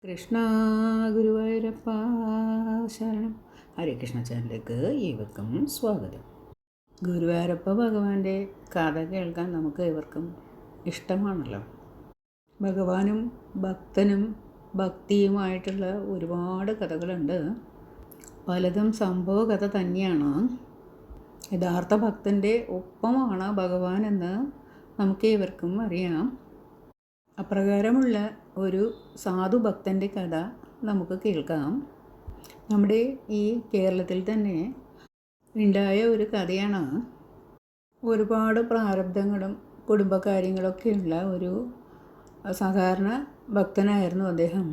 കൃഷ്ണ ഗുരുവായൂരപ്പ ശരണം. ഹരേകൃഷ്ണ ചാനലിലേക്ക് ഏവർക്കും സ്വാഗതം. ഗുരുവായൂരപ്പ ഭഗവാന്റെ കഥ കേൾക്കാൻ നമുക്ക് ഏവർക്കും ഇഷ്ടമാണല്ലോ. ഭഗവാനും ഭക്തനും ഭക്തിയുമായിട്ടുള്ള ഒരുപാട് കഥകളുണ്ട്. പലതും സംഭവ കഥ തന്നെയാണ്. യഥാർത്ഥ ഭക്തൻ്റെ ഒപ്പമാണ് ഭഗവാൻ എന്ന് നമുക്ക് ഏവർക്കും അറിയാം. അപ്രകാരമുള്ള ഒരു സാധു ഭക്തൻ്റെ കഥ നമുക്ക് കേൾക്കാം. നമ്മുടെ ഈ കേരളത്തിൽ തന്നെ ഉണ്ടായ ഒരു കഥയാണ്. ഒരുപാട് പ്രാരബ്ധങ്ങളും കുടുംബകാര്യങ്ങളൊക്കെയുള്ള ഒരു സാധാരണ ഭക്തനായിരുന്നു അദ്ദേഹം.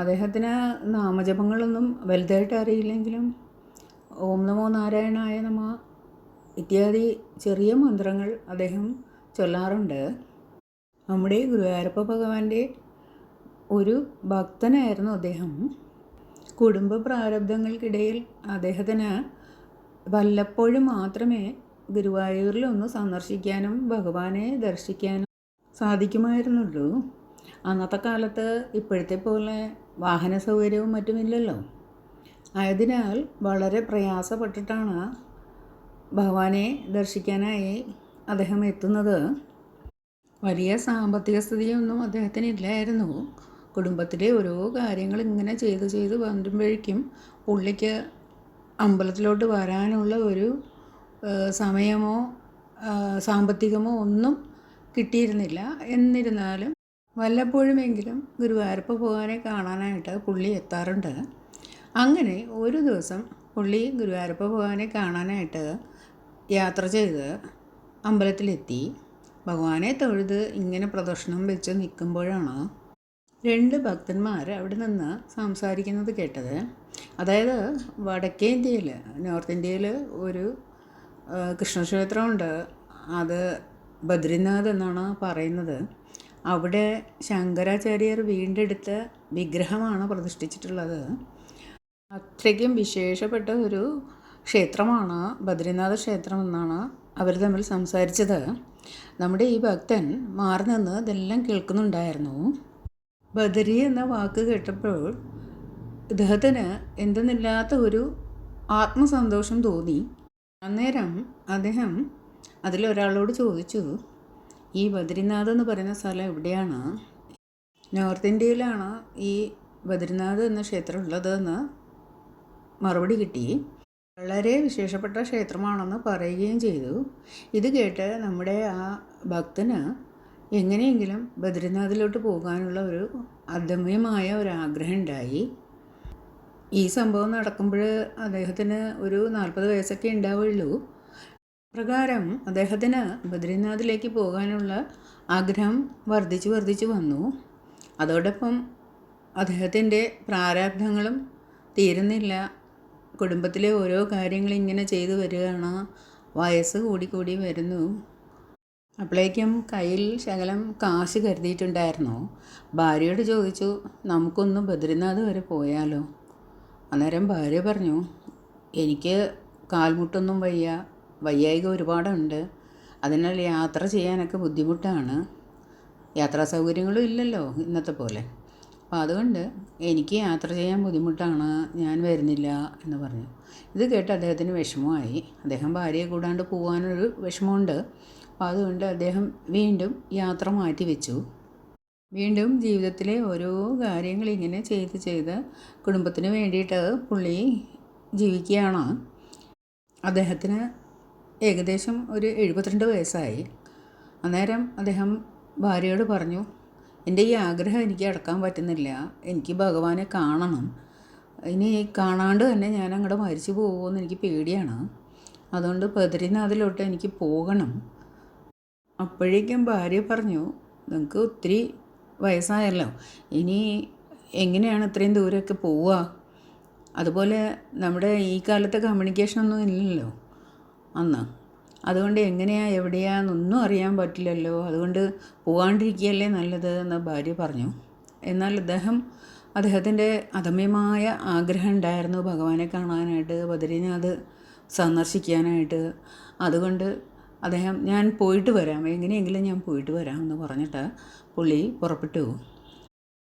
അദ്ദേഹത്തിന് നാമജപങ്ങളൊന്നും വലുതായിട്ട് അറിയില്ലെങ്കിലും ഓം നമോ നാരായണായ നമ ഇത്യാദി ചെറിയ മന്ത്രങ്ങൾ അദ്ദേഹം ചൊല്ലാറുണ്ട്. നമ്മുടെ ഗുരുവായൂരപ്പ ഭഗവാന്റെ ഒരു ഭക്തനായിരുന്നു അദ്ദേഹം. കുടുംബ പ്രാരബ്ധങ്ങൾക്കിടയിൽ അദ്ദേഹത്തിന് വല്ലപ്പോഴും മാത്രമേ ഗുരുവായൂരിലൊന്ന് സന്ദർശിക്കാനും ഭഗവാനെ ദർശിക്കാനും സാധിക്കുമായിരുന്നുള്ളൂ. അന്നത്തെ കാലത്ത് ഇപ്പോഴത്തെ പോലെ വാഹന സൗകര്യവും മറ്റുമില്ലല്ലോ. ആയതിനാൽ വളരെ പ്രയാസപ്പെട്ടിട്ടാണ് ഭഗവാനെ ദർശിക്കാനായി അദ്ദേഹം എത്തുന്നത്. വലിയ സാമ്പത്തിക സ്ഥിതിയൊന്നും അദ്ദേഹത്തിന് ഇല്ലായിരുന്നു. കുടുംബത്തിലെ ഓരോ കാര്യങ്ങൾ ഇങ്ങനെ ചെയ്ത് വരുമ്പോഴേക്കും പുള്ളിക്ക് അമ്പലത്തിലോട്ട് വരാനുള്ള ഒരു സമയമോ സാമ്പത്തികമോ ഒന്നും കിട്ടിയിരുന്നില്ല. എന്നിരുന്നാലും വല്ലപ്പോഴുമെങ്കിലും ഗുരുവായൂരപ്പ ഭഗവാനെ കാണാനായിട്ട് പുള്ളി എത്താറുണ്ട്. അങ്ങനെ ഒരു ദിവസം പുള്ളി ഗുരുവായൂരപ്പ ഭഗവാനെ കാണാനായിട്ട് യാത്ര ചെയ്ത് അമ്പലത്തിലെത്തി. ഭഗവാനെ തൊഴുത് ഇങ്ങനെ പ്രദക്ഷിണം വെച്ച് നിൽക്കുമ്പോഴാണ് രണ്ട് ഭക്തന്മാർ അവിടെ നിന്ന് സംസാരിക്കുന്നത് കേട്ടത്. അതായത് വടക്കേ ഇന്ത്യയിൽ, നോർത്ത് ഇന്ത്യയിൽ ഒരു കൃഷ്ണക്ഷേത്രമുണ്ട്. അത് ബദ്രിനാഥ് എന്നാണ് പറയുന്നത്. അവിടെ ശങ്കരാചാര്യർ വീണ്ടെടുത്ത വിഗ്രഹമാണ് പ്രതിഷ്ഠിച്ചിട്ടുള്ളത്. അത്രയ്ക്കും വിശേഷപ്പെട്ട ഒരു ക്ഷേത്രമാണ് ബദ്രിനാഥ് ക്ഷേത്രം എന്നാണ് അവർ തമ്മിൽ സംസാരിച്ചത്. നമ്മുടെ ഈ ഭക്തൻ മാറി നിന്ന് ഇതെല്ലാം കേൾക്കുന്നുണ്ടായിരുന്നു. ബദരി എന്ന വാക്ക് കേട്ടപ്പോൾ ഇദ്ദേഹത്തിന് എന്തെന്നില്ലാത്ത ഒരു ആത്മസന്തോഷം തോന്നി. അന്നേരം അദ്ദേഹം അതിലൊരാളോട് ചോദിച്ചു, ഈ ബദ്രിനാഥ് എന്ന് പറയുന്ന സ്ഥലം എവിടെയാണ്? നോർത്ത് ഇന്ത്യയിലാണ് ഈ ബദ്രിനാഥ് എന്ന ക്ഷേത്രം ഉള്ളതെന്ന് മറുപടി കിട്ടി. വളരെ വിശേഷപ്പെട്ട ക്ഷേത്രമാണെന്ന് പറയുകയും ചെയ്തു. ഇത് കേട്ട് നമ്മുടെ ആ ഭക്തന് എങ്ങനെയെങ്കിലും ബദ്രിനാഥിലോട്ട് പോകാനുള്ള ഒരു അദമ്യമായ ഒരു ആഗ്രഹം ഉണ്ടായി. ഈ സംഭവം നടക്കുമ്പോൾ അദ്ദേഹത്തിന് ഒരു 40 വയസ്സൊക്കെ ഉണ്ടാവുള്ളൂ. പ്രകാരം അദ്ദേഹത്തിന് ബദ്രിനാഥിലേക്ക് പോകാനുള്ള ആഗ്രഹം വർദ്ധിച്ചു വന്നു. അതോടൊപ്പം അദ്ദേഹത്തിൻ്റെ പ്രാരാബ്ധങ്ങളും തീരുന്നില്ല. കുടുംബത്തിലെ ഓരോ കാര്യങ്ങൾ ഇങ്ങനെ ചെയ്തു വരികയാണ്. വയസ്സ് കൂടി വരുന്നു. അപ്പോഴേക്കും കയ്യിൽ ശകലം കാശ് കരുതിയിട്ടുണ്ടായിരുന്നു. ഭാര്യയോട് ചോദിച്ചു, നമുക്കൊന്ന് ബദ്രിനാഥ് വരെ പോയാലോ? അന്നേരം ഭാര്യ പറഞ്ഞു, എനിക്ക് കാൽമുട്ടൊന്നും വയ്യായിക ഒരുപാടുണ്ട്. അതിനാൽ യാത്ര ചെയ്യാനൊക്കെ ബുദ്ധിമുട്ടാണ്. യാത്രാ സൗകര്യങ്ങളും ഇല്ലല്ലോ ഇന്നത്തെ പോലെ. അപ്പോൾ അതുകൊണ്ട് എനിക്ക് യാത്ര ചെയ്യാൻ ബുദ്ധിമുട്ടാണ്, ഞാൻ വരുന്നില്ല എന്ന് പറഞ്ഞു. ഇത് കേട്ട് അദ്ദേഹത്തിന് വിഷമമായി. അദ്ദേഹം ഭാര്യയെ കൂടാണ്ട് പോകാനൊരു വിഷമമുണ്ട്. അപ്പോൾ അതുകൊണ്ട് അദ്ദേഹം വീണ്ടും യാത്ര മാറ്റി വെച്ചു. വീണ്ടും ജീവിതത്തിലെ ഓരോ കാര്യങ്ങൾ ഇങ്ങനെ ചെയ്ത് കുടുംബത്തിന് വേണ്ടിയിട്ട് പുള്ളി ജീവിക്കുകയാണ്. അദ്ദേഹത്തിന് ഏകദേശം ഒരു 72 വയസ്സായി. അന്നേരം അദ്ദേഹം ഭാര്യയോട് പറഞ്ഞു, എൻ്റെ ഈ ആഗ്രഹം എനിക്ക് അടക്കാൻ പറ്റുന്നില്ല. എനിക്ക് ഭഗവാനെ കാണണം. ഇനി കാണാണ്ട് തന്നെ ഞാൻ അങ്ങോട്ട് മരിച്ചു പോകുമെന്ന് എനിക്ക് പേടിയാണ്. അതുകൊണ്ട് ബദ്രിനാഥിലോട്ട് എനിക്ക് പോകണം. അപ്പോഴേക്കും ഭാര്യ പറഞ്ഞു, നിങ്ങൾക്ക് ഒത്തിരി വയസ്സായല്ലോ, ഇനി എങ്ങനെയാണ് ഇത്രയും ദൂരമൊക്കെ പോവുക? അതുപോലെ നമ്മുടെ ഈ കാലത്തെ കമ്മ്യൂണിക്കേഷനൊന്നും ഇല്ലല്ലോ അന്ന്. അതുകൊണ്ട് എങ്ങനെയാണ് എവിടെയാണെന്നൊന്നും അറിയാൻ പറ്റില്ലല്ലോ. അതുകൊണ്ട് പോകാണ്ടിരിക്കുകയല്ലേ നല്ലത് എന്ന് ഭാര്യ പറഞ്ഞു. എന്നാൽ അദ്ദേഹത്തിൻ്റെ അദമ്യമായ ആഗ്രഹം ഉണ്ടായിരുന്നു ഭഗവാനെ കാണാനായിട്ട്, ബദ്രിനാഥ് സന്ദർശിക്കാനായിട്ട്. അതുകൊണ്ട് അദ്ദേഹം ഞാൻ പോയിട്ട് വരാം, എങ്ങനെയെങ്കിലും ഞാൻ പോയിട്ട് വരാം എന്ന് പറഞ്ഞിട്ട് പുള്ളി പുറപ്പെട്ടു.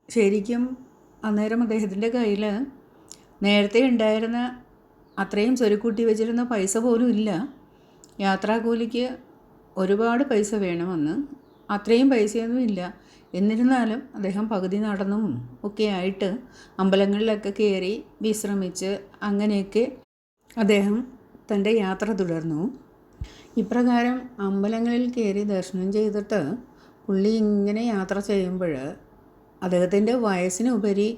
ശരിക്കും അന്നേരം അദ്ദേഹത്തിൻ്റെ കയ്യിൽ നേരത്തെ ഉണ്ടായിരുന്ന അത്രയും സ്വരുക്കൂട്ടി വെച്ചിരുന്ന പൈസ പോലും ഇല്ല. യാത്രാക്കൂലിക്ക് ഒരുപാട് പൈസ വേണമെന്ന്. അത്രയും പൈസയൊന്നും ഇല്ല. എന്നിരുന്നാലും അദ്ദേഹം പകുതി നടന്നും ഒക്കെ ആയിട്ട് അമ്പലങ്ങളിലൊക്കെ കയറി വിശ്രമിച്ച് അങ്ങനെയൊക്കെ അദ്ദേഹം തൻ്റെ യാത്ര തുടർന്നു. ഇപ്രകാരം അമ്പലങ്ങളിൽ കയറി ദർശനം ചെയ്തിട്ട് പുള്ളി ഇങ്ങനെ യാത്ര ചെയ്യുമ്പോൾ അദ്ദേഹത്തിൻ്റെ വയസ്സിനുപരി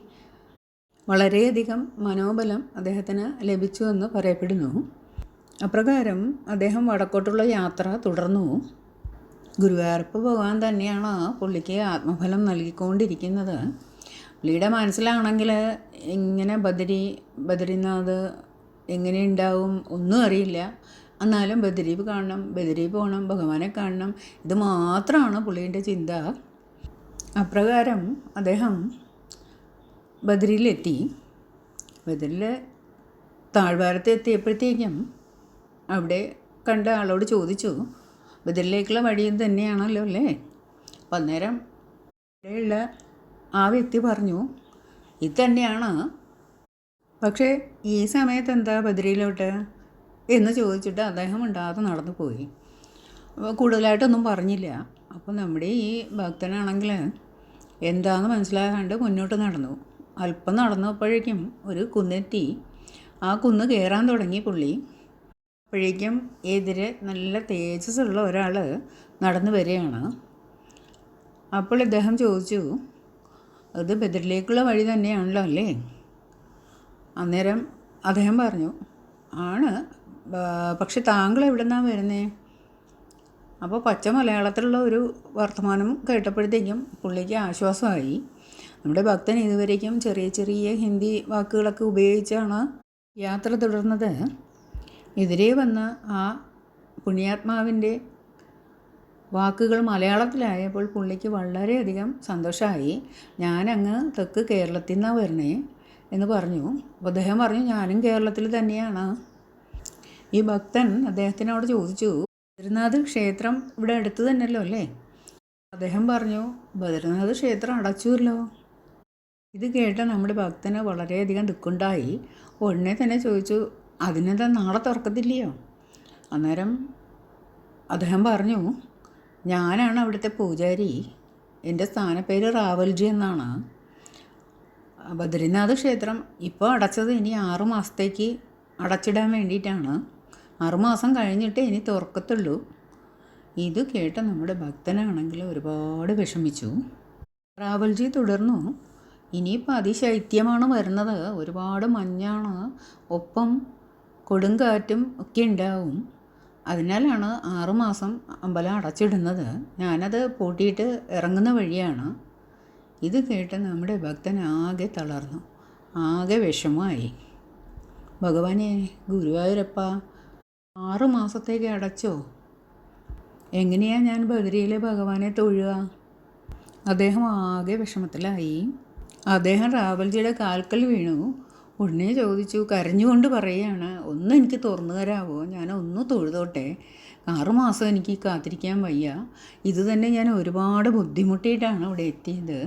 വളരെയധികം മനോബലം അദ്ദേഹത്തിന് ലഭിച്ചു എന്ന് പറയപ്പെടുന്നു. അപ്രകാരം അദ്ദേഹം വടക്കോട്ടുള്ള യാത്ര തുടർന്നു. ഗുരുവായൂരപ്പ ഭഗവാൻ തന്നെയാണ് പുള്ളിക്ക് ആത്മഫലം നൽകിക്കൊണ്ടിരിക്കുന്നത്. പുള്ളിയുടെ മനസ്സിലാണെങ്കിൽ ഇങ്ങനെ ബദ്രിനാഥ് എങ്ങനെ ഉണ്ടാവും ഒന്നും അറിയില്ല. എന്നാലും ബദ്രീപ് കാണണം, ബദ്രീപ് പോകണം, ഭഗവാനെ കാണണം, ഇത് മാത്രമാണ് പുള്ളീൻ്റെ ചിന്ത. അപ്രകാരം അദ്ദേഹം ബദ്രിയിലെത്തി. ബദ്രിയിൽ താഴ്വാരത്ത് എത്തിയപ്പോഴത്തേക്കും അവിടെ കണ്ട ആളോട് ചോദിച്ചു, ബദ്രിയിലേക്കുള്ള വഴി തന്നെയാണല്ലോ അല്ലേ? അപ്പം അന്നേരം അവിടെയുള്ള ആ വ്യക്തി പറഞ്ഞു, ഇത് തന്നെയാണ്, പക്ഷേ ഈ സമയത്ത് എന്താ ബദ്രിയിലോട്ട് എന്ന് ചോദിച്ചിട്ട് അദ്ദേഹം ഉണ്ടാകാതെ നടന്നു പോയി. അപ്പോൾ കൂടുതലായിട്ടൊന്നും പറഞ്ഞില്ല. അപ്പോൾ നമ്മുടെ ഈ ഭക്തനാണെങ്കിൽ എന്താണെന്ന് മനസ്സിലാകാണ്ട് മുന്നോട്ട് നടന്നു. അല്പം നടന്നപ്പോഴേക്കും ഒരു കുന്നെത്തി. ആ കുന്ന് കയറാൻ തുടങ്ങി പുള്ളി. അപ്പോഴേക്കും എതിരെ നല്ല തേജസ്സുള്ള ഒരാൾ നടന്നു വരികയാണ്. അപ്പോൾ ഇദ്ദേഹം ചോദിച്ചു, അത് ബദറിലേക്കുള്ള വഴി തന്നെയാണല്ലോ അല്ലേ? അന്നേരം അദ്ദേഹം പറഞ്ഞു, ആണ്, പക്ഷെ താങ്കൾ എവിടെ നിന്നാണ് വരുന്നത്? അപ്പോൾ പച്ച മലയാളത്തിലുള്ള ഒരു വർത്തമാനം കേട്ടപ്പോഴത്തേക്കും പുള്ളിക്ക് ആശ്വാസമായി. നമ്മുടെ ഭക്തൻ ഇതുവരേക്കും ചെറിയ ചെറിയ ഹിന്ദി വാക്കുകളൊക്കെ ഉപയോഗിച്ചാണ് യാത്ര തുടർന്നത്. എതിരെ വന്ന ആ പുണ്യാത്മാവിൻ്റെ വാക്കുകൾ മലയാളത്തിലായപ്പോൾ പുള്ളിക്ക് വളരെയധികം സന്തോഷമായി. ഞാനങ്ങ് തെക്ക് കേരളത്തിൽ നിന്നാണ് വരണേ എന്ന് പറഞ്ഞു. അപ്പോൾ അദ്ദേഹം പറഞ്ഞു, ഞാനും കേരളത്തിൽ തന്നെയാണ്. ഈ ഭക്തൻ അദ്ദേഹത്തിനോട് ചോദിച്ചു, ബദ്രിനാഥ് ക്ഷേത്രം ഇവിടെ അടുത്ത് തന്നെയല്ലോ അല്ലേ? അദ്ദേഹം പറഞ്ഞു, ബദ്രിനാഥ് ക്ഷേത്രം അടച്ചുവല്ലോ. ഇത് കേട്ട നമ്മുടെ ഭക്തന് വളരെയധികം ദുഃഖമുണ്ടായി. ഉടനെ തന്നെ ചോദിച്ചു, അതിനെന്താ നാളെ തുറക്കത്തില്ലയോ? അന്നേരം അദ്ദേഹം പറഞ്ഞു, ഞാനാണ് അവിടുത്തെ പൂജാരി, എൻ്റെ സ്ഥാനപ്പേര് റാവൽജി എന്നാണ്. ബദ്രിനാഥ് ക്ഷേത്രം ഇപ്പോൾ അടച്ചത് ഇനി 6 മാസത്തേക്ക് അടച്ചിടാൻ വേണ്ടിയിട്ടാണ്. 6 മാസം കഴിഞ്ഞിട്ടേ ഇനി തുറക്കത്തുള്ളൂ. ഇത് കേട്ട നമ്മുടെ ഭക്തനാണെങ്കിൽ ഒരുപാട് വിഷമിച്ചു. റാവൽജി തുടർന്നു, ഇനിയിപ്പോൾ അതിശൈത്യമാണ് വരുന്നത്, ഒരുപാട് മഞ്ഞാണ്, ഒപ്പം കൊടുങ്കാറ്റും ഒക്കെ ഉണ്ടാവും. അതിനാലാണ് 6 മാസം അമ്പലം അടച്ചിടുന്നത്. ഞാനത് പൂട്ടിയിട്ട് ഇറങ്ങുന്ന വഴിയാണ്. ഇത് കേട്ട് നമ്മുടെ ഭക്തൻ ആകെ തളർന്നു, ആകെ വിഷമമായി. ഭഗവാനെ, ഗുരുവായൂരപ്പ, 6 മാസത്തേക്ക് അടച്ചോ? എങ്ങനെയാണ് ഞാൻ ബദരിയിലെ ഭഗവാനെ തൊഴുക? അദ്ദേഹം ആകെ വിഷമത്തിലായി. അദ്ദേഹം റാവൽജിയുടെ കാൽക്കൽ വീണു. ഉടനെ ചോദിച്ചു, കരഞ്ഞുകൊണ്ട് പറയുകയാണ്, ഒന്ന് എനിക്ക് തുറന്നു തരാമോ? ഞാൻ ഒന്ന് തൊഴുതോട്ടെ. 6 മാസം എനിക്ക് കാത്തിരിക്കാൻ വയ്യ. ഇത് തന്നെ ഞാൻ ഒരുപാട് ബുദ്ധിമുട്ടിയിട്ടാണ് ഇവിടെ എത്തിയത്.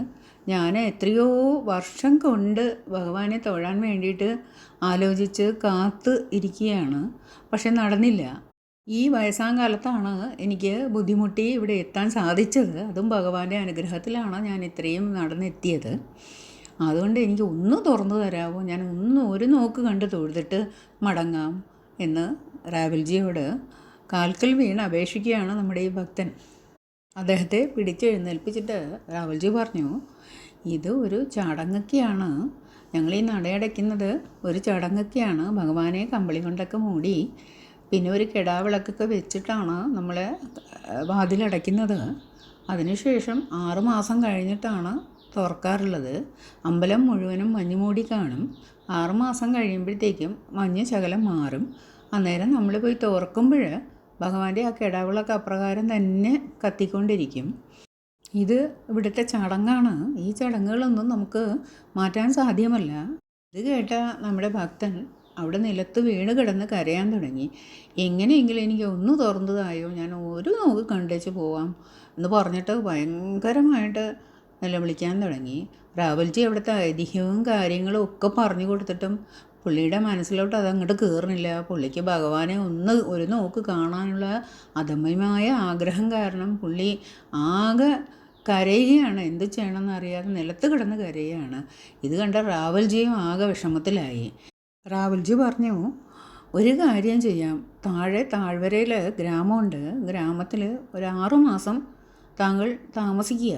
ഞാൻ എത്രയോ വർഷം കൊണ്ട് ഭഗവാനെ തൊഴാൻ വേണ്ടിയിട്ട് ആലോചിച്ച് കാത്ത് ഇരിക്കുകയാണ്. പക്ഷെ നടന്നില്ല. ഈ വയസ്സാം കാലത്താണ് എനിക്ക് ബുദ്ധിമുട്ടി ഇവിടെ എത്താൻ സാധിച്ചത്. അതും ഭഗവാന്റെ അനുഗ്രഹത്തിലാണ് ഞാൻ ഇത്രയും നടന്നെത്തിയത്. അതുകൊണ്ട് എനിക്ക് ഒന്ന് തുറന്നു തരാമോ? ഞാൻ ഒരു നോക്ക് കണ്ട് തൊഴുതിട്ട് മടങ്ങാം എന്ന് റാവൽജിയോട് കാൽക്കൽ വീണ് അപേക്ഷിക്കുകയാണ് നമ്മുടെ ഈ ഭക്തൻ. അദ്ദേഹത്തെ പിടിച്ചെഴുന്നേൽപ്പിച്ചിട്ട് റാവൽജി പറഞ്ഞു, ഇത് ഒരു ചടങ്ങൊക്കെയാണ്. ഞങ്ങൾ ഈ നടയടയ്ക്കുന്നത് ഒരു ചടങ്ങൊക്കെയാണ്. ഭഗവാനെ കമ്പിളി കൊണ്ടൊക്കെ മൂടി പിന്നെ ഒരു കിടാവിളക്കൊക്കെ വെച്ചിട്ടാണ് നമ്മൾ വാതിലടയ്ക്കുന്നത്. അതിനുശേഷം 6 മാസം കഴിഞ്ഞിട്ടാണ് തുറക്കാറുള്ളത്. അമ്പലം മുഴുവനും മഞ്ഞ് മൂടി കാണും. 6 മാസം കഴിയുമ്പോഴത്തേക്കും മഞ്ഞ് ശകലം മാറും. അന്നേരം നമ്മൾ പോയി തുറക്കുമ്പോൾ ഭഗവാന്റെ ആ കിടാവിളക്ക് അപ്രകാരം തന്നെ കത്തിക്കൊണ്ടിരിക്കും. ഇത് ഇവിടുത്തെ ചടങ്ങാണ്. ഈ ചടങ്ങുകളൊന്നും നമുക്ക് മാറ്റാൻ സാധ്യമല്ല. ഇത് കേട്ട നമ്മുടെ ഭക്തൻ അവിടെ നിലത്ത് വീണ് കിടന്ന് കരയാൻ തുടങ്ങി. എങ്ങനെയെങ്കിലും എനിക്ക് ഒന്ന് തുറന്നതായോ, ഞാൻ ഒരു നോക്ക് കണ്ടേച്ച് പോവാം എന്ന് പറഞ്ഞിട്ട് ഭയങ്കരമായിട്ട് നിലവിളിക്കാൻ തുടങ്ങി. റാവൽജി അവിടുത്തെ ഐതിഹ്യവും കാര്യങ്ങളും ഒക്കെ പറഞ്ഞു കൊടുത്തിട്ടും പുള്ളിയുടെ മനസ്സിലോട്ട് അതങ്ങോട്ട് കയറുന്നില്ല. പുള്ളിക്ക് ഭഗവാനെ ഒരു നോക്ക് കാണാനുള്ള അദമ്യമായ ആഗ്രഹം കാരണം പുള്ളി ആകെ കരയുകയാണ്. എന്ത് ചെയ്യണമെന്ന് അറിയാതെ നിലത്ത് കിടന്ന് കരയുകയാണ്. ഇത് കണ്ട റാവൽജിയും ആകെ വിഷമത്തിലായി. റാവൽജി പറഞ്ഞു, ഒരു കാര്യം ചെയ്യാം, താഴ്വരയിൽ ഗ്രാമമുണ്ട്, ഗ്രാമത്തിൽ ഒരു 6 മാസം താങ്കൾ താമസിക്കുക.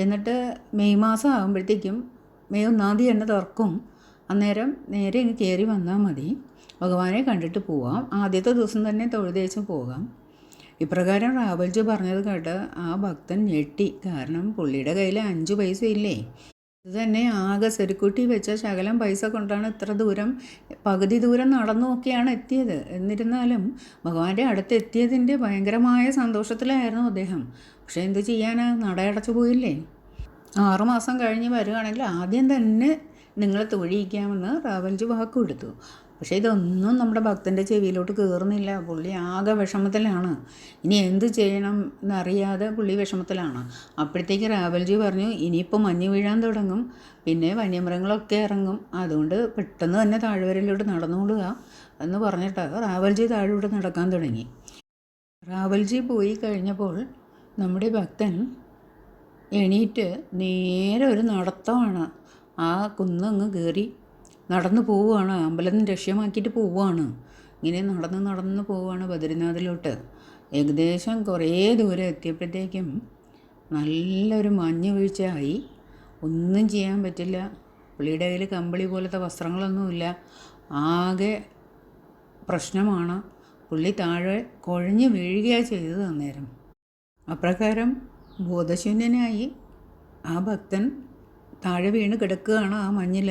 എന്നിട്ട് മെയ് മാസം ആകുമ്പോഴത്തേക്കും മെയ് 1-ാം തീയതി തന്നെ തുറക്കും. അന്നേരം നേരെ ഇങ്ങ് കയറി വന്നാൽ മതി. ഭഗവാനെ കണ്ടിട്ട് പോവാം. ആദ്യത്തെ ദിവസം തന്നെ തൊഴുതേച്ച് പോകാം. ഇപ്രകാരം റാവൽജി പറഞ്ഞത് കേട്ട് ആ ഭക്തൻ ഞെട്ടി. കാരണം പുള്ളിയുടെ കയ്യിൽ 5 പൈസ ഇല്ലേ. ഇത് തന്നെ ആകെ സ്വരുക്കൂട്ടി വെച്ച ശകലം പൈസ കൊണ്ടാണ് ഇത്ര ദൂരം, പകുതി ദൂരം നടന്നു നോക്കിയാണ് എത്തിയത്. എന്നിരുന്നാലും ഭഗവാന്റെ അടുത്ത് എത്തിയതിൻ്റെ ഭയങ്കരമായ സന്തോഷത്തിലായിരുന്നു അദ്ദേഹം. പക്ഷേ എന്ത് ചെയ്യാനാ, നടയടച്ചു പോയില്ലേ. 6 മാസം കഴിഞ്ഞ് വരികയാണെങ്കിൽ ആദ്യം തന്നെ നിങ്ങളെ തൊഴിയിക്കാമെന്ന് റാവൽജി വാക്ക് കൊടുത്തു. പക്ഷേ ഇതൊന്നും നമ്മുടെ ഭക്തൻ്റെ ചെവിയിലോട്ട് കയറുന്നില്ല. പുള്ളി ആകെ വിഷമത്തിലാണ്. ഇനി എന്ത് ചെയ്യണം എന്നറിയാതെ പുള്ളി വിഷമത്തിലാണ്. അപ്പോഴത്തേക്ക് റാവൽജി പറഞ്ഞു, ഇനിയിപ്പോൾ മഞ്ഞ് വീഴാൻ തുടങ്ങും, പിന്നെ വന്യമൃഗങ്ങളൊക്കെ ഇറങ്ങും, അതുകൊണ്ട് പെട്ടെന്ന് തന്നെ താഴ്വരയിലോട്ട് നടന്നുകൊള്ളുക എന്ന് പറഞ്ഞിട്ട് റാവൽജി താഴോട്ട് നടക്കാൻ തുടങ്ങി. റാവൽജി പോയി കഴിഞ്ഞപ്പോൾ നമ്മുടെ ഭക്തൻ എണീറ്റ് നേരെ ഒരു നടത്തമാണ്. ആ കുന്നങ്ങ് കയറി നടന്നു പോവുകയാണ്. അമ്പലം ലക്ഷ്യമാക്കിയിട്ട് പോവുകയാണ്. ഇങ്ങനെ നടന്ന് പോവുകയാണ് ബദ്രിനാഥിലോട്ട്. ഏകദേശം കുറേ ദൂരം എത്തിയപ്പോഴത്തേക്കും നല്ലൊരു മഞ്ഞ് വീഴ്ചയായി. ഒന്നും ചെയ്യാൻ പറ്റില്ല. പുള്ളിയുടെ കയ്യിൽ കമ്പിളി പോലത്തെ വസ്ത്രങ്ങളൊന്നുമില്ല. ആകെ പ്രശ്നമാണ്. പുള്ളി താഴെ കുഴഞ്ഞു വീഴുകയാണ് ചെയ്തത്. അന്നേരം അപ്രകാരം ബോധശൂന്യനായി ആ ഭക്തൻ താഴെ വീണ് കിടക്കുകയാണ് ആ മഞ്ഞിൽ.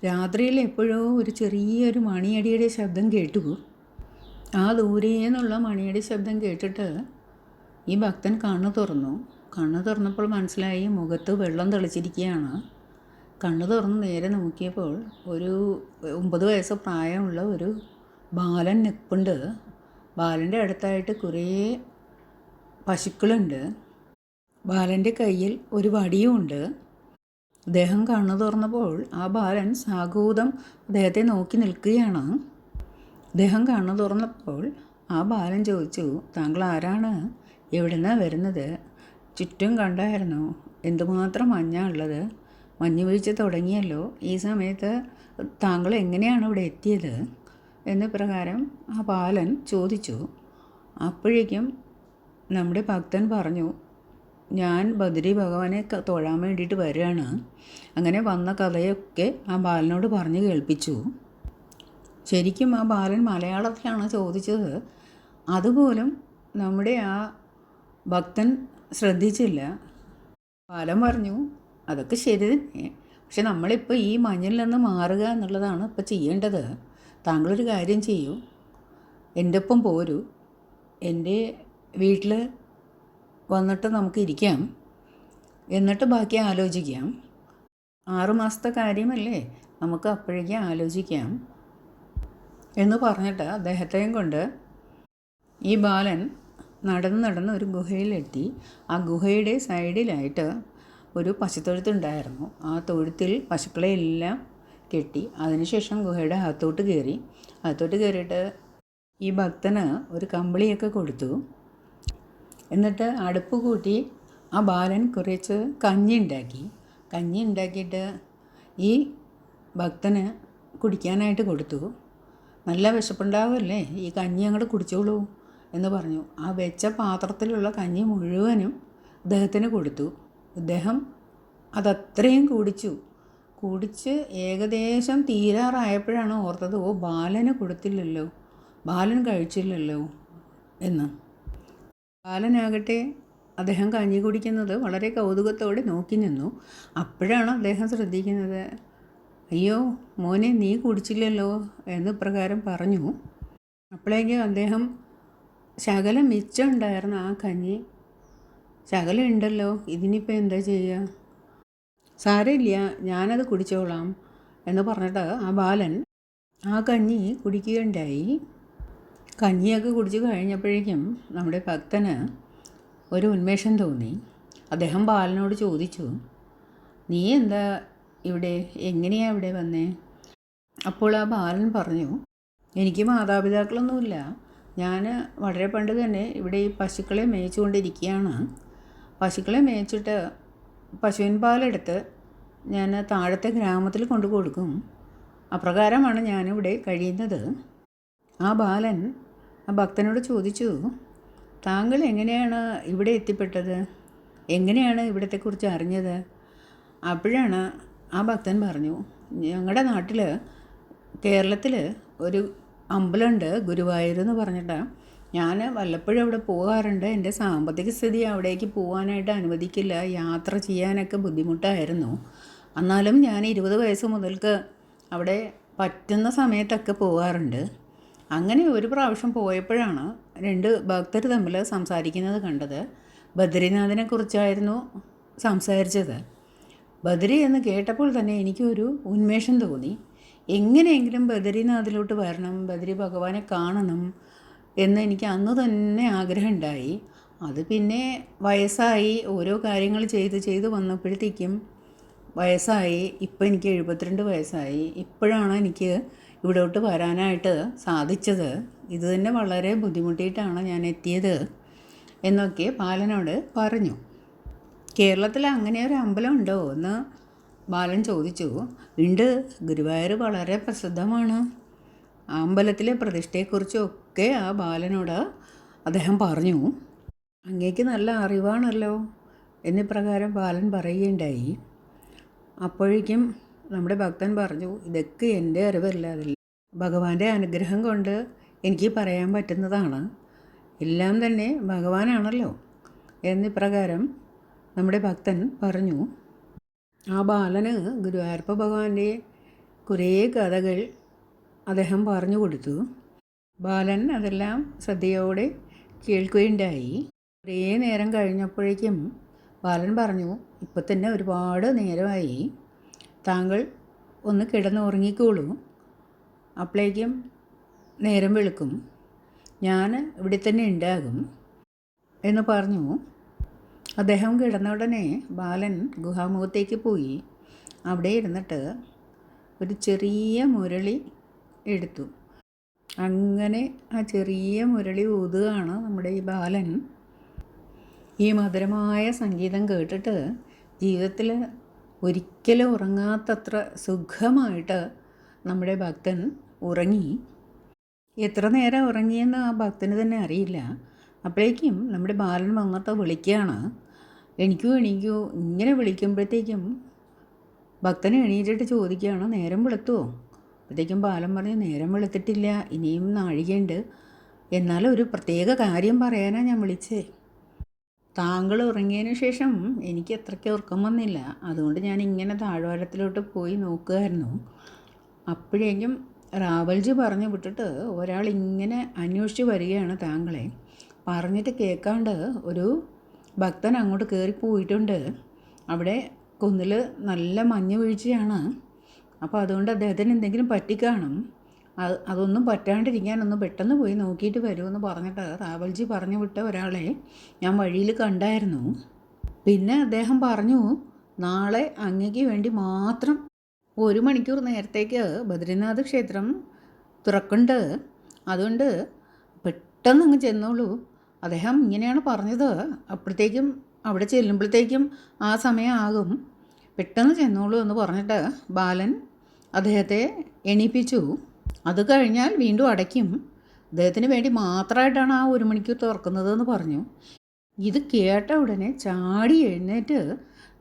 രാത്രിയിൽ എപ്പോഴോ ഒരു ചെറിയൊരു മണിയടിയുടെ ശബ്ദം കേട്ടു. ആ ദൂരേന്നുള്ള മണിയടി ശബ്ദം കേട്ടിട്ട് ഈ ഭക്തൻ കണ്ണ് തുറന്നപ്പോൾ മനസ്സിലായി മുഖത്ത് വെള്ളം തെളിച്ചിരിക്കുകയാണ്. കണ്ണ് തുറന്ന് നേരെ നോക്കിയപ്പോൾ ഒരു 9 വയസ്സ് പ്രായമുള്ള ഒരു ബാലൻ നിൽപ്പുണ്ട്. ബാലൻ്റെ അടുത്തായിട്ട് കുറേ പശുക്കളുണ്ട്. ബാലൻ്റെ കയ്യിൽ ഒരു വടിയുമുണ്ട്. അദ്ദേഹം കണ്ണു തുറന്നപ്പോൾ ആ ബാലൻ സാഗൂതം അദ്ദേഹത്തെ നോക്കി നിൽക്കുകയാണ്. അദ്ദേഹം കണ്ണു തുറന്നപ്പോൾ ആ ബാലൻ ചോദിച്ചു, താങ്കൾ ആരാണ്? എവിടുന്നാണ് വരുന്നത്? ചുറ്റും കണ്ടായിരുന്നോ എന്തുമാത്രം മഞ്ഞാണ് ഉള്ളത്? മഞ്ഞ് വീഴ്ച തുടങ്ങിയല്ലോ. ഈ സമയത്ത് താങ്കൾ എങ്ങനെയാണ് ഇവിടെ എത്തിയത് എന്ന പ്രകാരം ആ ബാലൻ ചോദിച്ചു. അപ്പോഴേക്കും നമ്മുടെ ഭക്തൻ പറഞ്ഞു, ഞാൻ ബദരി ഭഗവാനെ തൊഴാൻ വേണ്ടിയിട്ട് വരികയാണ്. അങ്ങനെ വന്ന കഥയൊക്കെ ആ ബാലനോട് പറഞ്ഞ് കേൾപ്പിച്ചു. ശരിക്കും ആ ബാലൻ മലയാളത്തിലാണ് ചോദിച്ചത്. അതുപോലും നമ്മുടെ ആ ഭക്തൻ ശ്രദ്ധിച്ചില്ല. ബാലൻ പറഞ്ഞു, അതൊക്കെ ശരി തന്നെ, പക്ഷെ നമ്മളിപ്പോൾ ഈ മഞ്ഞിൽ നിന്ന് മാറുക എന്നുള്ളതാണ് ഇപ്പോൾ ചെയ്യേണ്ടത്. താങ്കളൊരു കാര്യം ചെയ്യൂ, എൻ്റെ ഒപ്പം പോരൂ, എൻ്റെ വീട്ടിൽ വന്നിട്ട് നമുക്ക് ഇരിക്കാം, എന്നിട്ട് ബാക്കി ആലോചിക്കാം. 6 മാസത്തെ കാര്യമല്ലേ, നമുക്ക് അപ്പോഴേക്കും ആലോചിക്കാം എന്ന് പറഞ്ഞിട്ട് അദ്ദേഹത്തെയും കൊണ്ട് ഈ ബാലൻ നടന്ന് ഒരു ഗുഹയിലെത്തി. ആ ഗുഹയുടെ സൈഡിലായിട്ട് ഒരു പശുത്തൊഴുത്തുണ്ടായിരുന്നു. ആ തൊഴുത്തിൽ പശുക്കളെ എല്ലാം കെട്ടി അതിനുശേഷം ഗുഹയുടെ അകത്തോട്ട് കയറിയിട്ട് ഈ ഭക്തന് ഒരു കമ്പിളിയൊക്കെ കൊടുത്തു. എന്നിട്ട് അടുപ്പ് കൂട്ടി ആ ബാലൻ കുറച്ച് കഞ്ഞി ഉണ്ടാക്കിയിട്ട് ഈ ഭക്തന് കുടിക്കാനായിട്ട് കൊടുത്തു. നല്ല വിശപ്പുണ്ടാവുമല്ലേ, ഈ കഞ്ഞി അങ്ങോട്ട് കുടിച്ചോളൂ എന്ന് പറഞ്ഞു. ആ വെച്ച പാത്രത്തിലുള്ള കഞ്ഞി മുഴുവനും അദ്ദേഹത്തിന് കൊടുത്തു. ഇദ്ദേഹം അതത്രയും കുടിച്ച് ഏകദേശം തീരാറായപ്പോഴാണ് ഓർത്തത്, ബാലന് കൊടുത്തില്ലല്ലോ, ബാലൻ കഴിച്ചില്ലല്ലോ എന്ന്. ബാലനാകട്ടെ അദ്ദേഹം കഞ്ഞി കുടിക്കുന്നത് വളരെ കൗതുകത്തോടെ നോക്കി നിന്നു. അപ്പോഴാണ് അദ്ദേഹം ശ്രദ്ധിക്കുന്നത്, അയ്യോ മോനെ, നീ കുടിച്ചില്ലല്ലോ എന്ന് പ്രകാരം പറഞ്ഞു. അപ്പോഴേക്കും അദ്ദേഹം ശകലം മിച്ചം ഉണ്ടായിരുന്ന ആ കഞ്ഞി, ശകലം ഉണ്ടല്ലോ, ഇതിനിപ്പോൾ എന്താ ചെയ്യുക, സാരമില്ല ഞാനത് കുടിച്ചോളാം എന്ന് പറഞ്ഞിട്ട് ആ ബാലൻ ആ കഞ്ഞി കുടിക്കുകയുണ്ടായി. കഞ്ഞിയൊക്കെ കുടിച്ച് കഴിഞ്ഞപ്പോഴേക്കും നമ്മുടെ ഭക്തന് ഒരു ഉന്മേഷം തോന്നി. അദ്ദേഹം ബാലനോട് ചോദിച്ചു, നീ എന്താ ഇവിടെ, എങ്ങനെയാ ഇവിടെ വന്നേ? അപ്പോൾ ആ ബാലൻ പറഞ്ഞു, എനിക്ക് മാതാപിതാക്കളൊന്നുമില്ല. ഞാൻ വളരെ പണ്ട് തന്നെ ഇവിടെ ഈ പശുക്കളെ മേയിച്ചുകൊണ്ടിരിക്കുകയാണ്. പശുക്കളെ മേയിച്ചിട്ട് പശുവിൻ പാലെടുത്ത് ഞാൻ താഴത്തെ ഗ്രാമത്തിൽ കൊണ്ടു കൊടുക്കും. അപ്രകാരമാണ് ഞാനിവിടെ കഴിയുന്നത്. ആ ബാലൻ ആ ഭക്തനോട് ചോദിച്ചു, താങ്കൾ എങ്ങനെയാണ് ഇവിടെ എത്തിപ്പെട്ടത്? എങ്ങനെയാണ് ഇവിടത്തെക്കുറിച്ച് അറിഞ്ഞത്? അപ്പോഴാണ് ആ ഭക്തൻ പറഞ്ഞു, ഞങ്ങളുടെ നാട്ടിൽ കേരളത്തിൽ ഒരു അമ്പലമുണ്ട്, ഗുരുവായൂർ എന്ന് പറഞ്ഞിട്ടാണ്. ഞാൻ വല്ലപ്പോഴും അവിടെ പോകാറുണ്ട്. എൻ്റെ സാമ്പത്തിക സ്ഥിതി അവിടേക്ക് പോകാനായിട്ട് അനുവദിക്കില്ല. യാത്ര ചെയ്യാനൊക്കെ ബുദ്ധിമുട്ടായിരുന്നു. എന്നാലും ഞാൻ 20 വയസ്സ് മുതൽക്ക് അവിടെ പറ്റുന്ന സമയത്തൊക്കെ പോകാറുണ്ട്. അങ്ങനെ ഒരു പ്രാവശ്യം പോയപ്പോഴാണ് 2 ഭക്തർ തമ്മിൽ സംസാരിക്കുന്നത് കണ്ടത്. ബദ്രിനാഥിനെ കുറിച്ചായിരുന്നു സംസാരിച്ചത്. ബദരി എന്ന് കേട്ടപ്പോൾ തന്നെ എനിക്കൊരു ഉന്മേഷം തോന്നി. എങ്ങനെയെങ്കിലും ബദരിനാഥിലോട്ട് വരണം, ബദരി ഭഗവാനെ കാണണം എന്ന് എനിക്ക് അന്ന് തന്നെ ആഗ്രഹമുണ്ടായി. അത് പിന്നെ വയസ്സായി, ഓരോ കാര്യങ്ങൾ ചെയ്ത് വന്നപ്പോഴത്തേക്കും വയസ്സായി. ഇപ്പം എനിക്ക് 72 വയസ്സായി. ഇപ്പോഴാണ് എനിക്ക് ഇവിടോട്ട് വരാനായിട്ട് സാധിച്ചത്. ഇത് തന്നെ വളരെ ബുദ്ധിമുട്ടിയിട്ടാണ് ഞാൻ എത്തിയത് എന്നൊക്കെ ബാലനോട് പറഞ്ഞു. കേരളത്തിൽ അങ്ങനെ ഒരു അമ്പലം ഉണ്ടോ എന്ന് ബാലൻ ചോദിച്ചു. ഉണ്ട്, ഗുരുവായൂർ വളരെ പ്രസിദ്ധമാണ്. ആ അമ്പലത്തിലെ പ്രതിഷ്ഠയെക്കുറിച്ചൊക്കെ ആ ബാലനോട് അദ്ദേഹം പറഞ്ഞു. അങ്ങേക്ക് നല്ല അറിവാണല്ലോ എന്നിപ്രകാരം ബാലൻ പറയുകയുണ്ടായി. അപ്പോഴേക്കും നമ്മുടെ ഭക്തൻ പറഞ്ഞു, ഇതൊക്കെ എൻ്റെ അറിവല്ല, അതിൽ ഭഗവാന്റെ അനുഗ്രഹം കൊണ്ട് എനിക്ക് പറയാൻ പറ്റുന്നതാണ്. എല്ലാം തന്നെ ഭഗവാനാണല്ലോ എന്നിപ്രകാരം നമ്മുടെ ഭക്തൻ പറഞ്ഞു. ആ ബാലന് ഗുരുവായൂരപ്പ ഭഗവാന്റെ കുറേ കഥകൾ അദ്ദേഹം പറഞ്ഞു കൊടുത്തു. ബാലൻ അതെല്ലാം ശ്രദ്ധയോടെ കേൾക്കുകയുണ്ടായി. കുറേ നേരം കഴിഞ്ഞപ്പോഴേക്കും ബാലൻ പറഞ്ഞു, ഇപ്പം തന്നെ ഒരുപാട് നേരമായി, താങ്കൾ ഒന്ന് കിടന്നുറങ്ങിക്കോളൂ, അപ്പോഴേക്കും നേരം വെളുക്കും, ഞാൻ ഇവിടെ തന്നെ ഉണ്ടാകും എന്ന് പറഞ്ഞു. അദ്ദേഹം കിടന്ന ഉടനെ ബാലൻ ഗുഹാമുഖത്തേക്ക് പോയി. അവിടെ ഇരുന്നിട്ട് ഒരു ചെറിയ മുരളി എടുത്തു. അങ്ങനെ ആ ചെറിയ മുരളി ഊതുകയാണ് നമ്മുടെ ഈ ബാലൻ. ഈ മധുരമായ സംഗീതം കേട്ടിട്ട് ജീവിതത്തിൽ ഒരിക്കലും ഉറങ്ങാത്തത്ര സുഖമായിട്ട് നമ്മുടെ ഭക്തൻ ഉറങ്ങി. എത്ര നേരം ഉറങ്ങിയെന്ന് ആ ഭക്തന് തന്നെ അറിയില്ല. അപ്പോഴേക്കും നമ്മുടെ ബാലൻ വന്നിട്ട് വിളിക്കുകയാണ്, എണീക്കൂ എണീക്കൂ. ഇങ്ങനെ വിളിക്കുമ്പോഴത്തേക്കും ഭക്തൻ എണീറ്റിട്ട് ചോദിക്കുകയാണ്, നേരം വെളുത്തുവോ? അപ്പോഴത്തേക്കും ബാലൻ പറഞ്ഞു, നേരം വെളുത്തിട്ടില്ല, ഇനിയും നാഴികയുണ്ട്. എന്നാലും ഒരു പ്രത്യേക കാര്യം പറയാനാണ് ഞാൻ വിളിച്ചേ. താങ്കൾ ഉറങ്ങിയതിന് ശേഷം എനിക്ക് അത്രയ്ക്ക് ഉറക്കം വന്നില്ല. അതുകൊണ്ട് ഞാൻ ഇങ്ങനെ താഴ്വാരത്തിലോട്ട് പോയി നോക്കുമായിരുന്നു. അപ്പോഴേക്കും റാവൽജി പറഞ്ഞു വിട്ടിട്ട് ഒരാൾ ഇങ്ങനെ അന്വേഷിച്ച് വരികയാണ് താങ്കളെ. പറഞ്ഞിട്ട് കേൾക്കാണ്ട് ഒരു ഭക്തൻ അങ്ങോട്ട് കയറിപ്പോയിട്ടുണ്ട്. അവിടെ കുന്നിൽ നല്ല മഞ്ഞ് വീഴ്ചയാണ്. അപ്പോൾ അതുകൊണ്ട് അദ്ദേഹത്തിന് എന്തെങ്കിലും പറ്റിക്കാണും. അതൊന്നും പറ്റാണ്ടിരിക്കാനൊന്ന് പെട്ടെന്ന് പോയി നോക്കിയിട്ട് വരുമെന്ന് പറഞ്ഞിട്ട് റാവൽജി പറഞ്ഞു വിട്ട ഒരാളെ ഞാൻ വഴിയിൽ കണ്ടായിരുന്നു. പിന്നെ അദ്ദേഹം പറഞ്ഞു, നാളെ അങ്ങയ്ക്ക് വേണ്ടി മാത്രം 1 മണിക്കൂർ നേരത്തേക്ക് ബദ്രിനാഥ് ക്ഷേത്രം തുറക്കുന്നുണ്ട്. അതുകൊണ്ട് പെട്ടെന്ന് അങ്ങ് ചെന്നോളൂ. അദ്ദേഹം ഇങ്ങനെയാണ് പറഞ്ഞത്. അപ്പോഴത്തേക്കും അവിടെ ചെല്ലുമ്പോഴത്തേക്കും ആ സമയമാകും. പെട്ടെന്ന് ചെന്നോളൂ എന്ന് പറഞ്ഞിട്ട് ബാലൻ അദ്ദേഹത്തെ എണീപ്പിച്ചു. അത് കഴിഞ്ഞാൽ വീണ്ടും അടയ്ക്കും. അദ്ദേഹത്തിന് വേണ്ടി മാത്രമായിട്ടാണ് ആ 1 മണിക്കൂർ തുറക്കുന്നതെന്ന് പറഞ്ഞു. ഇത് കേട്ട ഉടനെ ചാടി എഴുന്നേറ്റ്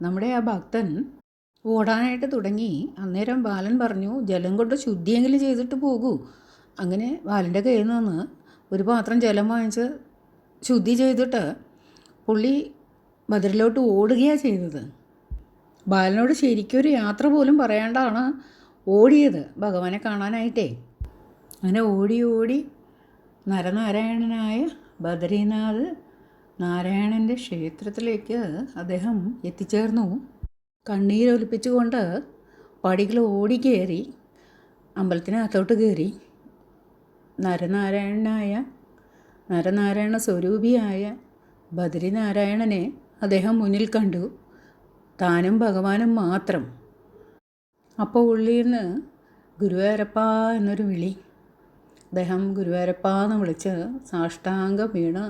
നമ്മുടെ ആ ഭക്തൻ ഓടാനായിട്ട് തുടങ്ങി. അന്നേരം ബാലൻ പറഞ്ഞു, ജലം കൊണ്ട് ശുദ്ധിയെങ്കിലും ചെയ്തിട്ട് പോകൂ. അങ്ങനെ ബാലൻ്റെ കയ്യിൽ നിന്ന് ഒരു പാത്രം ജലം വാങ്ങിച്ച് ശുദ്ധി ചെയ്തിട്ട് പുള്ളി ബദറിലോട്ട് ഓടുകയാണ് ചെയ്തത്. ബാലനോട് ശരിക്കൊരു യാത്ര പോലും പറയാണ്ടാണ് ഓടിയത് ഭഗവാനെ കാണാനായിട്ടേ. അങ്ങനെ ഓടി നരനാരായണനായ ബദരീനാഥ് നാരായണൻ്റെ ക്ഷേത്രത്തിലേക്ക് അദ്ദേഹം എത്തിച്ചേർന്നു. കണ്ണീരൊലിപ്പിച്ചുകൊണ്ട് പടികൾ ഓടിക്കയറി അമ്പലത്തിനകത്തോട്ട് കയറി. നരനാരായണ സ്വരൂപിയായ ബദരീനാരായണനെ അദ്ദേഹം മുന്നിൽ കണ്ടു. താനും ഭഗവാനും മാത്രം. അപ്പോൾ ഉള്ളിൽ നിന്ന് ഗുരുവായൂരപ്പ എന്നൊരു വിളി. അദ്ദേഹം ഗുരുവായൂരപ്പ എന്ന് വിളിച്ച് സാഷ്ടാംഗം വീണ്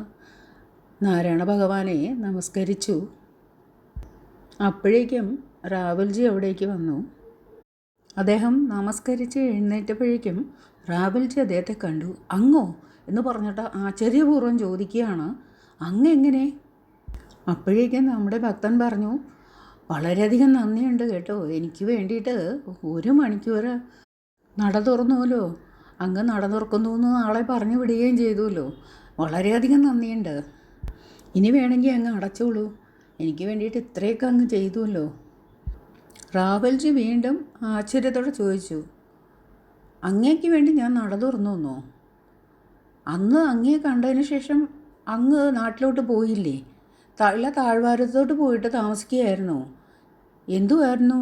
നാരായണ ഭഗവാനെ നമസ്കരിച്ചു. അപ്പോഴേക്കും റാവൽജി അവിടേക്ക് വന്നു. അദ്ദേഹം നമസ്കരിച്ച് എഴുന്നേറ്റപ്പോഴേക്കും റാവൽജി അദ്ദേഹത്തെ കണ്ടു. അങ്ങോ എന്ന് പറഞ്ഞിട്ട് ആശ്ചര്യപൂർവ്വം ചോദിക്കുകയാണ്, അങ്ങെങ്ങനെ? അപ്പോഴേക്കും നമ്മുടെ ഭക്തൻ പറഞ്ഞു, വളരെയധികം നന്ദിയുണ്ട് കേട്ടോ, എനിക്ക് വേണ്ടിയിട്ട് 1 മണിക്കൂർ നട തുറന്നുവല്ലോ, അങ്ങ് നട തുറക്കുന്നു എന്ന് ആളെ പറഞ്ഞു വിടുകയും ചെയ്തുവല്ലോ, വളരെയധികം നന്ദിയുണ്ട്. ഇനി വേണമെങ്കിൽ അങ്ങ് അടച്ചോളൂ, എനിക്ക് വേണ്ടിയിട്ട് ഇത്രയൊക്കെ അങ്ങ് ചെയ്തുവല്ലോ. റാവൽജി വീണ്ടും ആശ്ചര്യത്തോടെ ചോദിച്ചു, അങ്ങേക്ക് വേണ്ടി ഞാൻ നട തുറന്നു വന്നോ? അന്ന് അങ്ങയെ കണ്ടതിന് ശേഷം അങ്ങ് നാട്ടിലോട്ട് പോയില്ലേ? താഴ്വാരത്തോട്ട് പോയിട്ട് താമസിക്കുകയായിരുന്നോ? എന്തുമായിരുന്നു?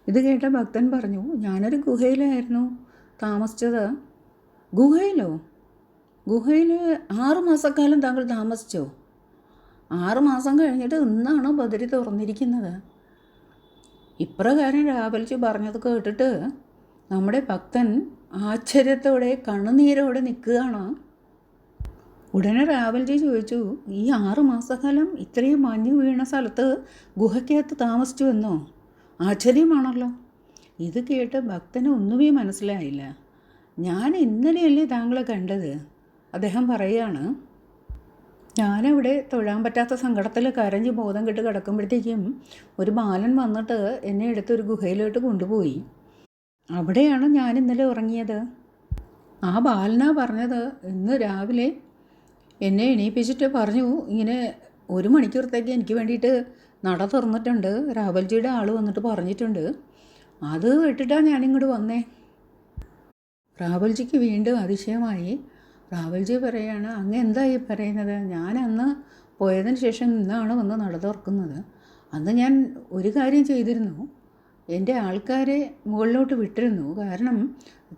ഇത് കേട്ട ഭക്തൻ പറഞ്ഞു, ഞാനൊരു ഗുഹയിലായിരുന്നു താമസിച്ചത്. ഗുഹയിലോ? ഗുഹയിൽ 6 മാസക്കാലം താങ്കൾ താമസിച്ചോ? 6 മാസം കഴിഞ്ഞിട്ട് ഇന്നാണോ ബദരി തുറന്നിരിക്കുന്നത്? ഇപ്രകാരം റാവൽജി പറഞ്ഞത് കേട്ടിട്ട് നമ്മുടെ ഭക്തൻ ആശ്ചര്യത്തോടെ കണ്ണുനീരോടെ നിൽക്കുകയാണ്. ഉടനെ റാവൽജി ചോദിച്ചു, ഈ 6 മാസക്കാലം ഇത്രയും മഞ്ഞ് വീണ സ്ഥലത്ത് ഗുഹയ്ക്കകത്ത് താമസിച്ചു എന്നോ? ആശ്ചര്യമാണല്ലോ. ഇത് കേട്ട് ഭക്തന് ഒന്നുമേ മനസ്സിലായില്ല. ഞാൻ ഇന്നലെയല്ലേ താങ്കളെ കണ്ടത്? അദ്ദേഹം പറയുകയാണ്, ഞാനവിടെ തൊഴാൻ പറ്റാത്ത സങ്കടത്തിൽ കരഞ്ഞ് ബോധം കെട്ട് കിടക്കുമ്പോഴത്തേക്കും ഒരു ബാലൻ വന്നിട്ട് എന്നെ എടുത്തൊരു ഗുഹയിലോട്ട് കൊണ്ടുപോയി. അവിടെയാണ് ഞാൻ ഇന്നലെ ഉറങ്ങിയത്. ആ ബാലനാ പറഞ്ഞത്, ഇന്ന് രാവിലെ എന്നെ എണീപ്പിച്ചിട്ട് പറഞ്ഞു, ഇങ്ങനെ 1 മണിക്കൂറത്തേക്ക് എനിക്ക് വേണ്ടിയിട്ട് നട തുറന്നിട്ടുണ്ട്, റാവൽജിയുടെ ആൾ വന്നിട്ട് പറഞ്ഞിട്ടുണ്ട്. അത് കേട്ടിട്ടാണ് ഞാനിങ്ങോട്ട് വന്നേ. റാവൽജിക്ക് വീണ്ടും അതിശയമായി. റാവൽജി പറയാണ്, അങ്ങ് എന്തായി പറയുന്നത്? ഞാൻ അന്ന് പോയതിന് ശേഷം ഇന്നാണ് വന്ന് നട തുറക്കുന്നത്. അന്ന് ഞാൻ ഒരു കാര്യം ചെയ്തിരുന്നു, എൻ്റെ ആൾക്കാരെ മുകളിലോട്ട് വിട്ടിരുന്നു. കാരണം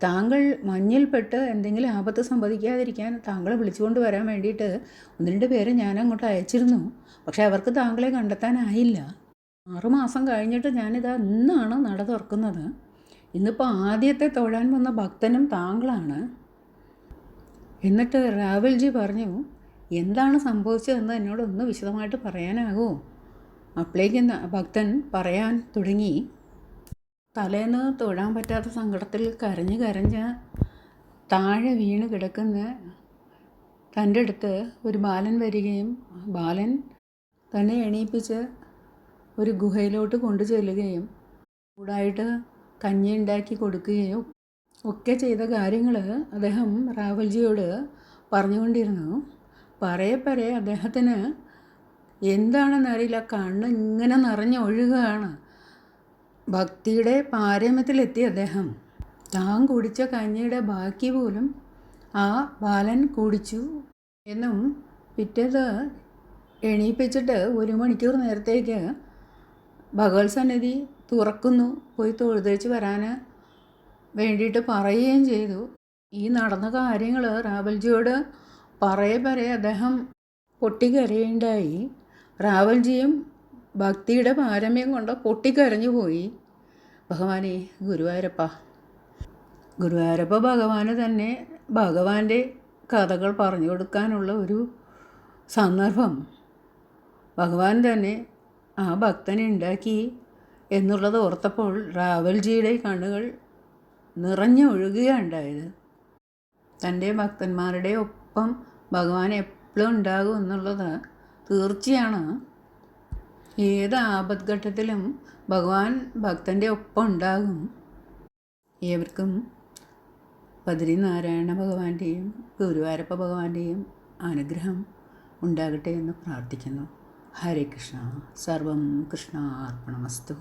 താങ്കൾ മഞ്ഞിൽപ്പെട്ട് എന്തെങ്കിലും ആപത്ത് സംഭവിക്കാതിരിക്കാൻ താങ്കളെ വിളിച്ചുകൊണ്ട് വരാൻ വേണ്ടിയിട്ട് 1-2 പേരെ ഞാൻ അങ്ങോട്ട് അയച്ചിരുന്നു. പക്ഷേ അവർക്ക് താങ്കളെ കണ്ടെത്താനായില്ല. 6 മാസം കഴിഞ്ഞിട്ട് ഞാനിതാ ഇന്നാണ് നട തുറക്കുന്നത്. ഇന്നിപ്പോൾ ആദ്യത്തെ തൊഴാൻ വന്ന ഭക്തനും താങ്കളാണ്. എന്നിട്ട് റാവൽജി പറഞ്ഞു, എന്താണ് സംഭവിച്ചതെന്ന് എന്നോടൊന്ന് വിശദമായിട്ട് പറയാനാകുമോ? അപ്പോഴേക്കും ഭക്തൻ പറയാൻ തുടങ്ങി. തലേന്ന് തൊഴാൻ പറ്റാത്ത സങ്കടത്തിൽ കരഞ്ഞ് താഴെ വീണ് കിടക്കുന്ന തൻ്റെ അടുത്ത് ഒരു ബാലൻ വരികയും ബാലൻ തന്നെ എണീപ്പിച്ച് ഒരു ഗുഹയിലോട്ട് കൊണ്ടു ചെല്ലുകയും ചൂടായിട്ട് കഞ്ഞി ഉണ്ടാക്കി കൊടുക്കുകയും ഒക്കെ ചെയ്ത കാര്യങ്ങൾ അദ്ദേഹം റാവൽജിയോട് പറഞ്ഞുകൊണ്ടിരുന്നു. പറയപ്പറേ അദ്ദേഹത്തിന് എന്താണെന്നറിയില്ല, കണ്ണ് ഇങ്ങനെ നിറഞ്ഞൊഴുകുകയാണ്. ഭക്തിയുടെ പാരമ്യത്തിലെത്തി അദ്ദേഹം. താൻ കുടിച്ച കഞ്ഞിയുടെ ബാക്കി പോലും ആ ബാലൻ കുടിച്ചു എന്നും പിറ്റേത് എണീപ്പിച്ചിട്ട് 1 മണിക്കൂർ നേരത്തേക്ക് ഭഗവത് സന്നിധി തുറക്കുന്നു, പോയി തൊഴുതേച്ച് വരാൻ വേണ്ടിയിട്ട് പറയുകയും ചെയ്തു. ഈ നടന്ന കാര്യങ്ങൾ റാവൽജിയോട് പറയപ്പറേ അദ്ദേഹം പൊട്ടിക്കരയുണ്ടായി. റാവൽജിയും ഭക്തിയുടെ പാരമ്യം കൊണ്ട് പൊട്ടിക്കരഞ്ഞു പോയി. ഭഗവാനെ ഗുരുവായൂരപ്പ ഭഗവാന് തന്നെ ഭഗവാന്റെ കഥകൾ പറഞ്ഞു കൊടുക്കാനുള്ള ഒരു സന്ദർഭം ഭഗവാൻ തന്നെ ആ ഭക്തനെ ഉണ്ടാക്കി എന്നുള്ളത് ഓർത്തപ്പോൾ റാവൽജിയുടെ കണ്ണുകൾ നിറഞ്ഞൊഴുകുകയുണ്ടായത്. തൻ്റെ ഭക്തന്മാരുടെ ഒപ്പം ഭഗവാൻ എപ്പോഴും ഉണ്ടാകും എന്നുള്ളത് തീർച്ചയാണ്. ഏത് ആപത്ഘട്ടത്തിലും ഭഗവാൻ ഭക്തൻ്റെ ഒപ്പം ഉണ്ടാകും. ഏവർക്കും ബദരീനാരായണ ഭഗവാന്റെയും ഗുരുവായൂരപ്പ ഭഗവാന്റെയും അനുഗ്രഹം ഉണ്ടാകട്ടെ എന്ന് പ്രാർത്ഥിക്കുന്നു. ഹരേ കൃഷ്ണ. സർവം കൃഷ്ണാർപ്പണമസ്തു.